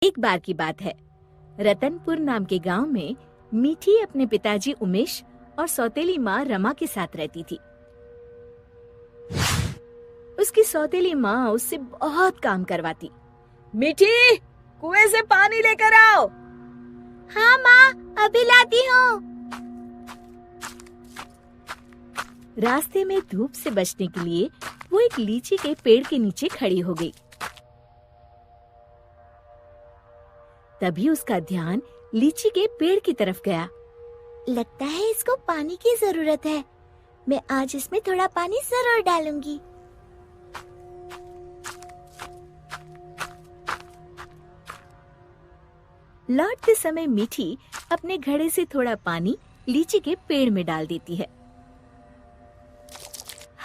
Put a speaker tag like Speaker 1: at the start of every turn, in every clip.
Speaker 1: एक बार की बात है, रतनपुर नाम के गांव में मीठी अपने पिताजी उमेश और सौतेली माँ रमा के साथ रहती थी। उसकी सौतेली माँ उससे बहुत काम करवाती। मीठी, कुएं से पानी लेकर आओ। हाँ माँ, अभी लाती हूँ। रास्ते में धूप से बचने के लिए वो एक लीची के पेड़ के नीचे खड़ी हो गई। तभी उसका ध्यान लीची के पेड़ की तरफ गया। लगता है इसको पानी की जरूरत है। मैं आज इसमें थोड़ा पानी जरूर डालूंगी। लौटते समय मीठी अपने घड़े से थोड़ा पानी लीची के पेड़ में डाल देती है।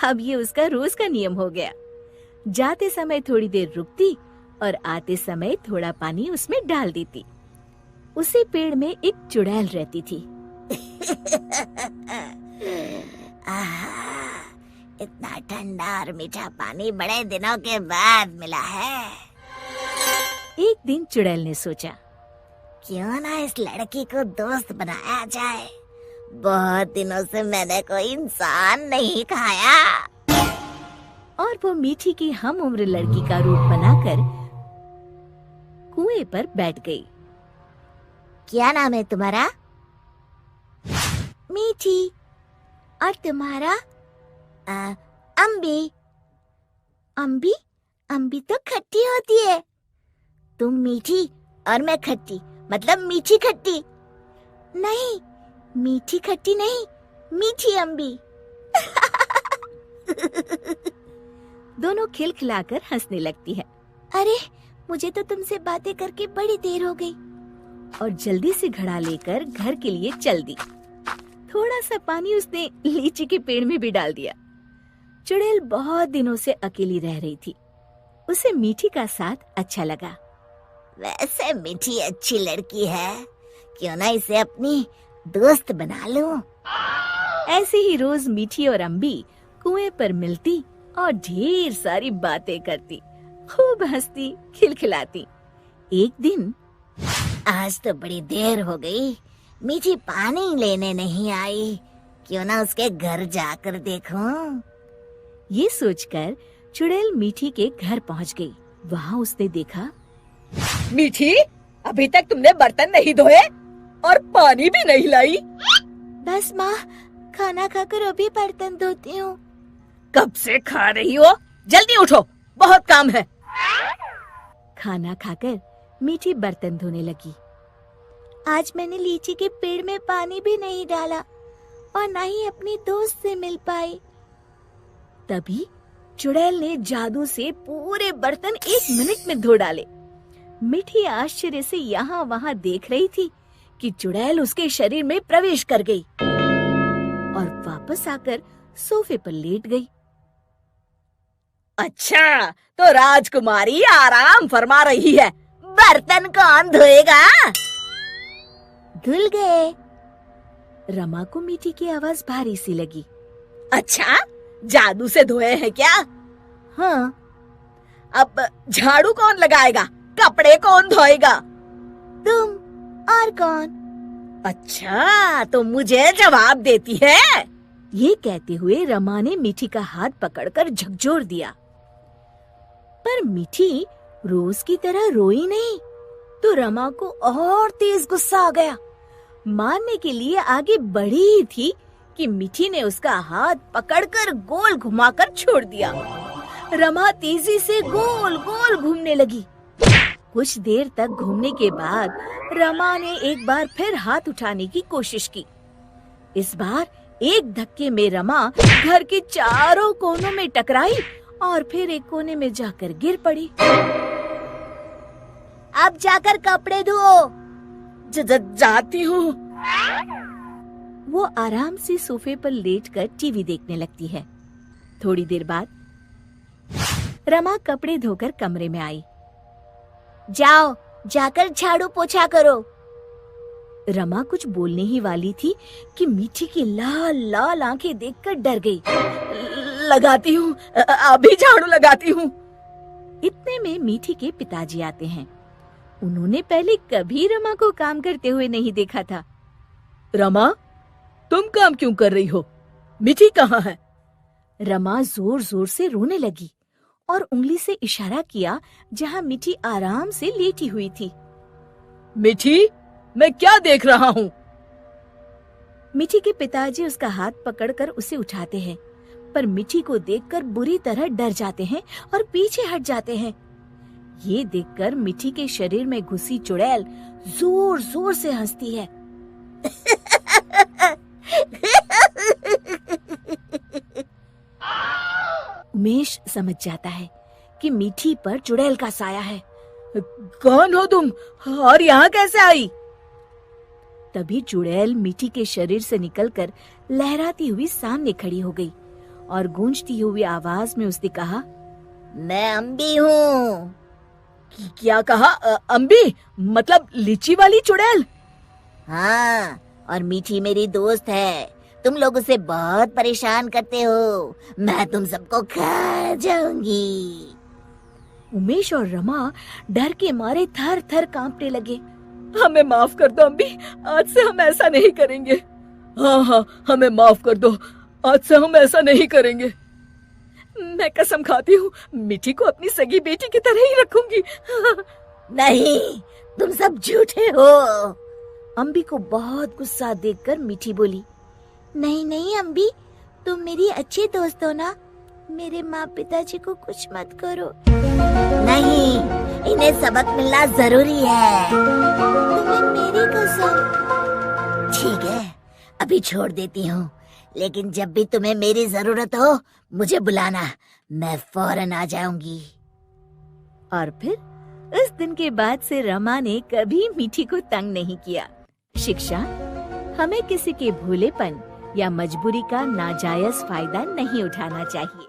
Speaker 1: अब ये उसका रोज का नियम हो गया। जाते समय थोड़ी देर रुकती और आते समय थोड़ा पानी उसमें डाल देती। उसी पेड़ में एक चुड़ैल रहती थी।
Speaker 2: इतना ठंडा और मीठा पानी बड़े दिनों के बाद मिला है।
Speaker 1: एक दिन चुड़ैल ने सोचा,
Speaker 2: क्यों ना इस लड़की को दोस्त बनाया जाए। बहुत दिनों से मैंने कोई इंसान नहीं खाया।
Speaker 1: और वो मीठी की हम उम्र लड़की का रूप बनाकर कुएं पर बैठ गई।
Speaker 2: क्या नाम है तुम्हारा?
Speaker 1: मीठी। और तुम्हारा?
Speaker 2: अम्बी।
Speaker 1: अम्बी? अम्बी तो खट्टी होती है।
Speaker 2: तुम मीठी और मैं खट्टी, मतलब मीठी खट्टी।
Speaker 1: नहीं, मीठी खट्टी नहीं, मीठी अम्बी। दोनों खिलखिलाकर हंसने लगती है। अरे, मुझे तो तुमसे बातें करके बड़ी देर हो गई। और जल्दी से घड़ा लेकर घर के लिए चल दी। थोड़ा सा पानी उसने लीची के पेड़ में भी डाल दिया। चुड़ैल बहुत दिनों से अकेली रह रही थी। उसे मीठी का साथ अच्छा लगा।
Speaker 2: वैसे मीठी अच्छी लड़की है, क्यों ना इसे अपनी दोस्त बना लूं।
Speaker 1: ऐसे ही रोज मीठी और अम्बी कुएं पर मिलती और ढेर सारी बातें करती, खूब हंसती, खिलखिलाती। एक दिन,
Speaker 2: आज तो बड़ी देर हो गई, मीठी पानी लेने नहीं आई। क्यों ना उसके घर जाकर देखूं।
Speaker 1: ये सोचकर चुड़ैल मीठी के घर पहुंच गई। वहाँ उसने देखा,
Speaker 3: मीठी, अभी तक तुमने बर्तन नहीं धोए और पानी भी नहीं लाई।
Speaker 1: बस माँ, खाना खाकर अभी बर्तन धोती हूँ।
Speaker 3: कब से खा रही हो? जल्दी उठो, बहुत काम है।
Speaker 1: खाना खाकर मीठी बर्तन धोने लगी। आज मैंने लीची के पेड़ में पानी भी नहीं डाला और ना ही अपनी दोस्त से मिल पाई। तभी चुड़ैल ने जादू से पूरे बर्तन 1 मिनट में धो डाले। मीठी आश्चर्य से यहाँ वहाँ देख रही थी कि चुड़ैल उसके शरीर में प्रवेश कर गई और वापस आकर सोफे पर लेट गई।
Speaker 3: अच्छा, तो राजकुमारी आराम फरमा रही है।
Speaker 2: बर्तन कौन धोएगा?
Speaker 1: धुल गए। रमा को मीठी की आवाज भारी सी लगी।
Speaker 3: अच्छा, जादू से धोए हैं क्या?
Speaker 1: हाँ।
Speaker 3: अब झाड़ू कौन लगाएगा? कपड़े कौन धोएगा?
Speaker 1: तुम। और कौन?
Speaker 3: अच्छा, तो मुझे जवाब देती है।
Speaker 1: ये कहते हुए रमा ने मीठी का हाथ पकड़कर झकझोर दिया। पर मीठी रोज की तरह रोई नहीं, तो रमा को और तेज गुस्सा आ गया। मारने के लिए आगे बढ़ी ही थी कि मीठी ने उसका हाथ पकड़कर गोल घुमाकर छोड़ दिया। रमा तेजी से गोल गोल घूमने लगी। कुछ देर तक घूमने के बाद रमा ने एक बार फिर हाथ उठाने की कोशिश की। इस बार एक धक्के में रमा घर के चारों कोनों में टकराई और फिर एक कोने में जाकर गिर पड़ी।
Speaker 2: अब जाकर कपड़े धो।
Speaker 3: जाती हूँ।
Speaker 1: वो आराम से सोफे पर लेटकर टीवी देखने लगती है। थोड़ी देर बाद रमा कपड़े धोकर कमरे में आई।
Speaker 2: जाओ, जाकर झाड़ू पोछा करो।
Speaker 1: रमा कुछ बोलने ही वाली थी कि मीठी की लाल लाल आंखें देखकर डर गई।
Speaker 3: लगाती हूँ, अभी झाड़ू लगाती हूँ।
Speaker 1: इतने में मीठी के पिताजी आते हैं। उन्होंने पहले कभी रमा को काम करते हुए नहीं देखा था।
Speaker 3: रमा, तुम काम क्यों कर रही हो? मीठी कहाँ है?
Speaker 1: रमा जोर जोर से रोने लगी और उंगली से इशारा किया जहाँ मीठी आराम से लेटी हुई थी।
Speaker 3: मीठी, मैं क्या देख रहा हूँ?
Speaker 1: मीठी के पिताजी उसका हाथ पकड़कर उसे उठाते हैं, पर मीठी को देखकर बुरी तरह डर जाते हैं और पीछे हट जाते हैं। ये देखकर मीठी के शरीर में घुसी चुड़ैल जोर जोर से हंसती है। उमेश समझ जाता है कि मीठी पर चुड़ैल का साया है।
Speaker 3: कौन हो तुम और यहाँ कैसे आई?
Speaker 1: तभी चुड़ैल मीठी के शरीर से निकलकर लहराती हुई सामने खड़ी हो गई और गूंजती हुई आवाज में उसने कहा,
Speaker 2: मैं अम्बी हूँ।
Speaker 3: क्या कहा? अम्बी मतलब लीची वाली चुड़ैल?
Speaker 2: हाँ, और मीठी मेरी दोस्त है। तुम लोग उसे बहुत परेशान करते हो। मैं तुम सबको खा जाऊंगी।
Speaker 1: उमेश और रमा डर के मारे थर थर कांपने लगे।
Speaker 3: हमें माफ कर दो अम्बी, आज से हम ऐसा नहीं करेंगे। हाँ हाँ, हमें माफ कर दो, आज से हम ऐसा नहीं करेंगे। मैं कसम खाती हूँ मीठी को अपनी सगी बेटी की तरह ही रखूंगी।
Speaker 2: नहीं, तुम सब झूठे हो।
Speaker 1: अम्बी को बहुत गुस्सा देखकर मीठी बोली, नहीं नहीं अम्बी, तुम मेरी अच्छी दोस्त हो ना, मेरे माँ पिताजी को कुछ मत करो।
Speaker 2: नहीं, इन्हें सबक मिलना जरूरी है।
Speaker 1: तुम्हें मेरी कसम।
Speaker 2: ठीक है, अभी छोड़ देती हूँ, लेकिन जब भी तुम्हें मेरी जरूरत हो मुझे बुलाना, मैं फौरन आ जाऊंगी।
Speaker 1: और फिर उस दिन के बाद से रमा ने कभी मीठी को तंग नहीं किया। शिक्षा: हमें किसी के भोलेपन या मजबूरी का नाजायज फायदा नहीं उठाना चाहिए।